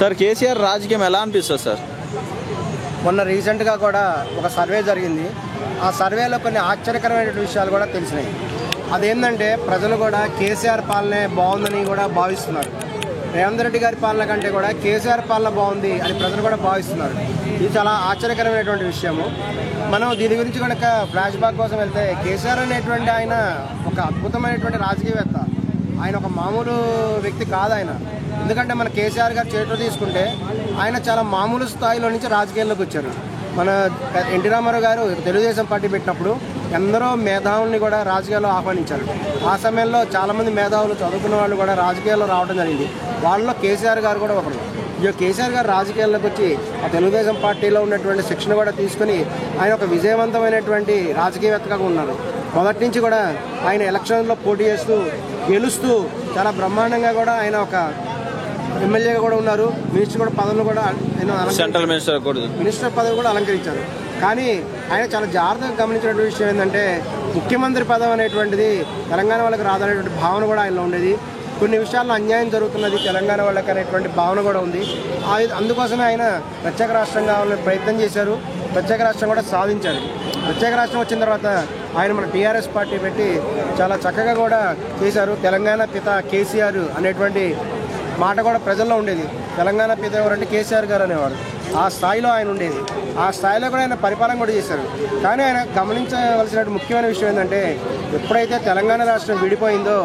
Sir KCR రాజకీయం ఎలా అనిపిస్తుంది సార్? మొన్న రీసెంట్గా కూడా ఒక సర్వే జరిగింది. ఆ సర్వేలో కొన్ని ఆశ్చర్యకరమైన విషయాలు కూడా తెలిసినాయి. అదేంటంటే ప్రజలు కూడా కేసీఆర్ పాలనే బాగుందని కూడా భావిస్తున్నారు. రేవంత్ రెడ్డి గారి పాలన కంటే కూడా కేసీఆర్ పాలన బాగుంది అని ప్రజలు కూడా భావిస్తున్నారు. ఇది చాలా ఆశ్చర్యకరమైనటువంటి విషయము. మనం దీని గురించి కనుక ఫ్లాష్ బ్యాక్ కోసం వెళ్తే, కేసీఆర్ అనేటువంటి ఆయన ఒక అద్భుతమైనటువంటి రాజకీయవేత్త. ఆయన ఒక మామూలు వ్యక్తి కాదు ఆయన. ఎందుకంటే మన కేసీఆర్ గారు చరిత్ర తీసుకుంటే ఆయన చాలా మామూలు స్థాయిలో నుంచి రాజకీయాల్లోకి వచ్చారు. మన ఎన్టీ రామారావు గారు తెలుగుదేశం పార్టీ పెట్టినప్పుడు ఎందరో మేధావుల్ని కూడా రాజకీయాల్లో ఆహ్వానించారు. ఆ సమయంలో చాలామంది మేధావులు చదువుకున్న వాళ్ళు కూడా రాజకీయాల్లో రావడం జరిగింది. వాళ్ళలో కేసీఆర్ గారు కూడా ఒకరు. ఈ కేసీఆర్ గారు రాజకీయాల్లోకి వచ్చి ఆ తెలుగుదేశం పార్టీలో ఉన్నటువంటి శిక్షణ కూడా తీసుకుని ఆయన ఒక విజయవంతమైనటువంటి రాజకీయవేత్తగా ఉన్నారు. మొదటి నుంచి కూడా ఆయన ఎలక్షన్లో పోటీ చేస్తూ గెలుస్తూ చాలా బ్రహ్మాండంగా కూడా ఆయన ఒక ఎమ్మెల్యేగా కూడా ఉన్నారు. మినిస్టర్ కూడా పదవులు కూడా సెంట్రల్ మినిస్టర్ పదవి కూడా అలంకరించారు. కానీ ఆయన చాలా జాగ్రత్తగా గమనించినటువంటి విషయం ఏంటంటే, ముఖ్యమంత్రి పదవి అనేటువంటిది తెలంగాణ వాళ్ళకి రాదనేటువంటి భావన కూడా ఆయనలో ఉండేది. కొన్ని విషయాల్లో అన్యాయం జరుగుతున్నది తెలంగాణ వాళ్ళకి అనేటువంటి భావన కూడా ఉంది. అందుకోసమే ఆయన ప్రత్యేక రాష్ట్రం కావాలని ప్రయత్నం చేశారు. ప్రత్యేక రాష్ట్రం కూడా సాధించారు. ప్రత్యేక రాష్ట్రం వచ్చిన తర్వాత ఆయన మన టీఆర్ఎస్ పార్టీ పెట్టి చాలా చక్కగా కూడా చేశారు. తెలంగాణ పిత కేసీఆర్ అనేటువంటి మాట కూడా ప్రజల్లో ఉండేది. తెలంగాణ పిత ఎవరంటే కేసీఆర్ గారు అనేవారు. ఆ స్థాయిలో ఆయన ఉండేది. ఆ స్థాయిలో కూడా ఆయన పరిపాలన కూడా చేశారు. కానీ ఆయన గమనించవలసిన ముఖ్యమైన విషయం ఏంటంటే, ఎప్పుడైతే తెలంగాణ రాష్ట్రం విడిపోయిందో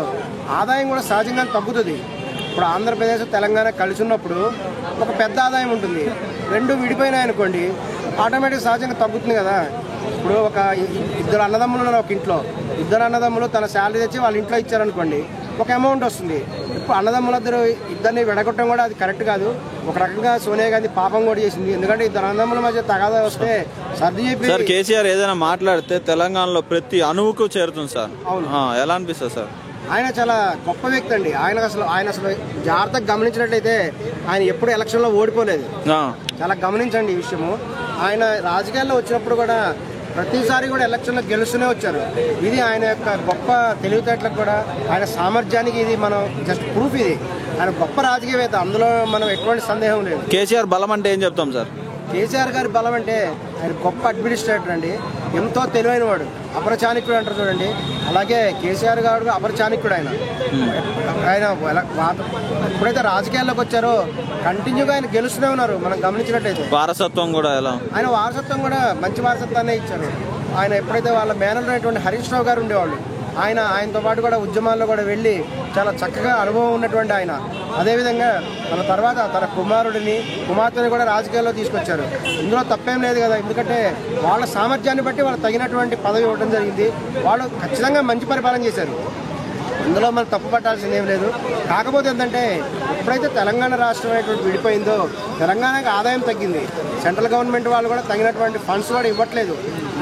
ఆదాయం కూడా సహజంగా తగ్గుతుంది. ఇప్పుడు ఆంధ్రప్రదేశ్ తెలంగాణ కలిసి ఉన్నప్పుడు ఒక పెద్ద ఆదాయం ఉంటుంది. రెండు విడిపోయినాయనుకోండి, ఆటోమేటిక్ సహజంగా తగ్గుతుంది కదా. ఇప్పుడు ఒక ఇద్దరు అన్నదమ్ములు ఉన్నారు ఒక ఇంట్లో. ఇద్దరు అన్నదమ్ములు తన శాలరీ తెచ్చి వాళ్ళ ఇంట్లో ఇచ్చారనుకోండి, ఒక అమౌంట్ వస్తుంది. ఇప్పుడు ఇద్దరిని విడగొట్టడం కూడా అది కరెక్ట్ కాదు. ఒక రకంగా సోనియా గాంధీ పాపం కూడా చేసింది. ఎందుకంటే ఇద్దరు అన్నదమ్ముల మధ్య తగాదా వస్తే సర్ది చెప్పి సార్ కేసీఆర్ ఏదైనా మాట్లాడితే తెలంగాణలో ప్రతి అణువుకు చేరుతుంది సార్. అవును, ఎలా అనిపిస్తుంది సార్? ఆయన చాలా గొప్ప వ్యక్తి అండి. ఆయన అసలు జాగ్రత్తగా గమనించినట్లయితే ఆయన ఎప్పుడు ఎలక్షన్లో ఓడిపోలేదు. చాలా గమనించండి ఈ విషయము. ఆయన రాజకీయాల్లో వచ్చినప్పుడు కూడా ప్రతిసారి కూడా ఎలక్షన్లో గెలుస్తూనే వచ్చారు. ఇది ఆయన యొక్క గొప్ప తెలివితేటలకు కూడా, ఆయన సామర్థ్యానికి ఇది మనం జస్ట్ ప్రూఫ్. ఇది ఆయన గొప్ప రాజకీయవేత్త, అందులో మనం ఎటువంటి సందేహం లేదు. కేసీఆర్ బలం అంటే ఏం చెప్తాం సార్? కేసీఆర్ గారి బలం అంటే ఆయన గొప్ప అడ్మినిస్ట్రేటర్ అండి. ఎంతో తెలివైన వాడు, అపరచాణిక్యుడు అంటారు చూడండి. అలాగే కేసీఆర్ గారు అపరచాణిక్యుడు. ఆయన ఎప్పుడైతే రాజకీయాల్లోకి వచ్చారో కంటిన్యూగా ఆయన గెలుస్తూనే ఉన్నారు. మనం గమనించినట్టయితే వారసత్వం కూడా ఆయన వారసత్వం కూడా మంచి వారసత్వాన్ని ఇచ్చారు. ఆయన ఎప్పుడైతే వాళ్ళ మేనర్ అయినటువంటి హరీష్ రావు గారు ఉండేవాళ్ళు, ఆయనతో పాటు కూడా ఉద్యమాల్లో కూడా వెళ్ళి చాలా చక్కగా అనుభవం ఉన్నటువంటి ఆయన. అదేవిధంగా తన తర్వాత తన కుమార్తెని కూడా రాజకీయాల్లో తీసుకొచ్చారు. ఇందులో తప్పేం లేదు కదా. ఎందుకంటే వాళ్ళ సామర్థ్యాన్ని బట్టి వాళ్ళకి తగినటువంటి పదవి ఇవ్వడం జరిగింది. వాళ్ళు ఖచ్చితంగా మంచి పరిపాలన చేశారు. ఇందులో మనం తప్పు పట్టాల్సింది ఏం లేదు. కాకపోతే ఏంటంటే, ఎప్పుడైతే తెలంగాణ రాష్ట్రం అనేటువంటి విడిపోయిందో తెలంగాణకి ఆదాయం తగ్గింది. సెంట్రల్ గవర్నమెంట్ వాళ్ళు కూడా తగినటువంటి ఫండ్స్ కూడా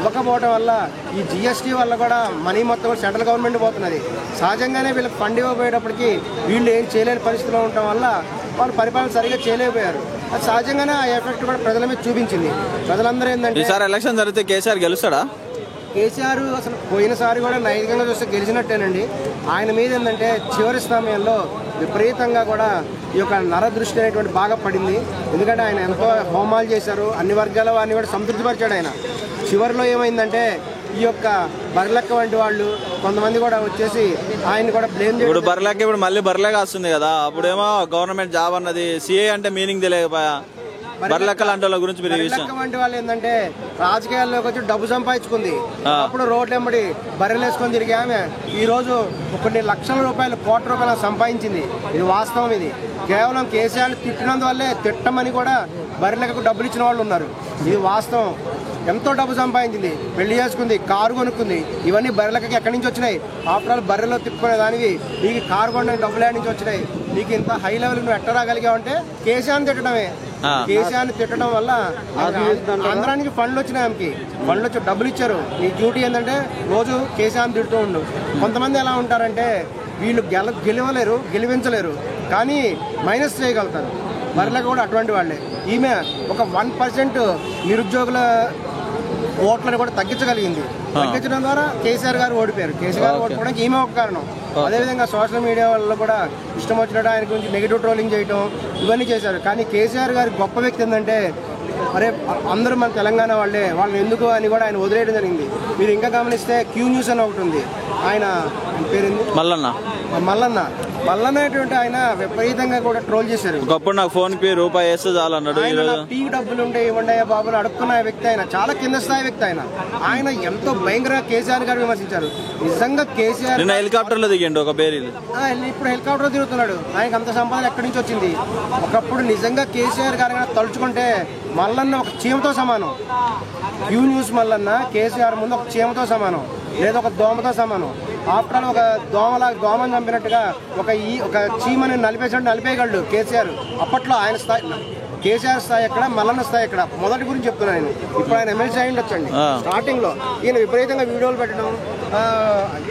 ఇవ్వకపోవడం వల్ల ఈ జిఎస్టీ వల్ల కూడా మనీ మొత్తం సెంట్రల్ గవర్నమెంట్ పోతున్నది. సహజంగానే వీళ్ళకి ఫండ్ ఇవ్వబోయేటప్పటికి వీళ్ళు ఏం చేయలేని పరిస్థితిలో ఉండటం వల్ల వాళ్ళు పరిపాలన సరిగ్గా చేయలేకపోయారు. అది సహజంగానే ఆ ఎఫెక్ట్ కూడా ప్రజల మీద చూపించింది. ప్రజలందరూ ఏంటంటే, ఈసారి ఎలక్షన్ జరిగితే కేసీఆర్ గెలుస్తాడా? కేసీఆర్ అసలు పోయినసారి కూడా నైతికంగా చూస్తే గెలిచినట్టేనండి. ఆయన మీద ఏంటంటే చివరి సమయంలో విపరీతంగా కూడా ఈ యొక్క నరదృష్టి అనేటువంటి బాగా పడింది. ఎందుకంటే ఆయన ఎంతో హోమాలు చేశారు, అన్ని వర్గాల వారిని కూడా సంతృప్తిపరిచాడు. ఆయన చివరిలో ఏమైందంటే ఈ యొక్క బర్లెక్క వంటి వాళ్ళు కొంతమంది కూడా వచ్చేసి ఆయన కూడా బ్లేమ్ చేశారు. ఇప్పుడు బర్లెక్క ఇప్పుడు మళ్ళీ బర్లెక్క వస్తుంది కదా, అప్పుడేమో గవర్నమెంట్ జాబ్ అన్నది, సిఏ అంటే మీనింగ్ తెలియకపోయా. బర్లెక్కల అంటే గురించి వంటి వాళ్ళు ఏంటంటే రాజకీయాల్లోకి వచ్చి డబ్బు సంపాదించుకుంది. అప్పుడు రోడ్లు వెంబడి బర్రెలు వేసుకొని తిరిగి ఆమె ఈ రోజు కొన్ని లక్షల రూపాయలు, కోట్ల రూపాయలు సంపాదించింది. ఇది వాస్తవం. ఇది కేవలం కేసీఆర్ తిట్టినందువల్లే, తిట్టమని కూడా బర్రెలకు డబ్బులు ఇచ్చిన వాళ్ళు ఉన్నారు. ఇది వాస్తవం. ఎంతో డబ్బు సంపాదించింది, పెళ్లి చేసుకుంది, కారు కొనుక్కుంది. ఇవన్నీ బర్రెలకి ఎక్కడి నుంచి వచ్చినాయి? ఆఫ్టర్ ఆల్ బర్రెలో తిప్పుకునే దానివి నీకు కారు కొనడానికి డబ్బులు ఎక్కడి నుంచి వచ్చినాయి? నీకు ఇంత హై లెవెల్ నువ్వు ఎట్ట రాగలిగావంటే కేసీఆర్ని తిట్టడమే. కేసీఆర్ని తిట్టడం వల్ల ఆంధ్రానికి ఫండ్లు వచ్చినాయి. ఆమెకి ఫండ్లు వచ్చి డబ్బులు ఇచ్చారు. నీ డ్యూటీ ఏంటంటే రోజు కేసీఆర్ని తిడుతూ ఉండు. కొంతమంది ఎలా ఉంటారంటే వీళ్ళు గెలివించలేరు కానీ మైనస్ చేయగలుగుతారు. బర్రెలకు కూడా అటువంటి వాళ్ళే. ఈమె ఒక 1% నిరుద్యోగుల ఓట్లను కూడా తగ్గించగలిగింది. తగ్గించడం ద్వారా కేసీఆర్ గారు ఓడిపోయారు. కేసీఆర్ గారు ఓడిపోవడానికి ఈమె ఒక కారణం. అదేవిధంగా సోషల్ మీడియా వల్ల కూడా ఇష్టం వచ్చినట్టు ఆయన గురించి నెగిటివ్ ట్రోలింగ్ చేయటం ఇవన్నీ చేశారు. కానీ కేసీఆర్ గారి గొప్ప వ్యక్తి ఏంటంటే అరే అందరూ మన తెలంగాణ వాళ్ళే, వాళ్ళని ఎందుకు అని కూడా ఆయన వదిలేయడం జరిగింది. మీరు ఇంకా గమనిస్తే క్యూ న్యూస్ అని ఒకటి ఉంది, ఆయన పేరుంది మల్లన్న అనేటువంటి ఆయన విపరీతంగా కూడా ట్రోల్ చేశారు. ఒకప్పుడు నాకు ఫోన్ పే రూపాయి వేస్తే చాలు అన్నాడు. టీ డబ్బులు ఉంటే ఇవ్వండి బాబులు అడుక్కున్న వ్యక్తి ఆయన, చాలా కింద స్థాయి వ్యక్తి ఆయన ఎంతో భయంకరంగా కేసీఆర్ గారు విమర్శించారు. నిజంగా కేసీఆర్ హెలికాప్టర్ లో దిగండి ఒక పేరు, ఇప్పుడు హెలికాప్టర్ తిరుగుతున్నాడు. ఆయనకు అంత సంపాదన ఎక్కడి నుంచి వచ్చింది? ఒకప్పుడు నిజంగా కేసీఆర్ గారు తలుచుకుంటే మల్లన్న ఒక చీమతో సమానం. క్యూ న్యూస్ మల్లన్న కేసీఆర్ ముందు ఒక చీమతో సమానం, లేదా ఒక దోమతో సమానం. ఆఫ్టర్ ఒక దోమని చంపినట్టుగా ఒక చీమని నలిపేయగలడు కేసీఆర్. అప్పట్లో ఆయన స్థాయి, కేసీఆర్ స్థాయి ఎక్కడ, మల్లన్న స్థాయి ఎక్కడ, మొదటి గురించి చెప్తున్నాను నేను. ఇప్పుడు ఆయన ఎమ్మెల్సీ అయి ఉండొచ్చండి. స్టార్టింగ్ లో ఈయన విపరీతంగా వీడియోలు పెట్టడం,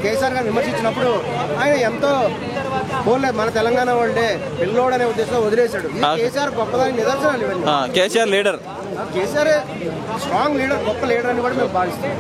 కేసీఆర్ గారు విమర్శించినప్పుడు ఆయన ఎంతో పోలే మన తెలంగాణ వాళ్ళే పిల్లోడు అనే ఉద్దేశంలో వదిలేశాడు. కేసీఆర్ గొప్పదాని నిదర్శనాలు ఇవన్నీ. KCR leader, KCR strong leader, గొప్ప లీడర్ అని కూడా మేము భావిస్తాం.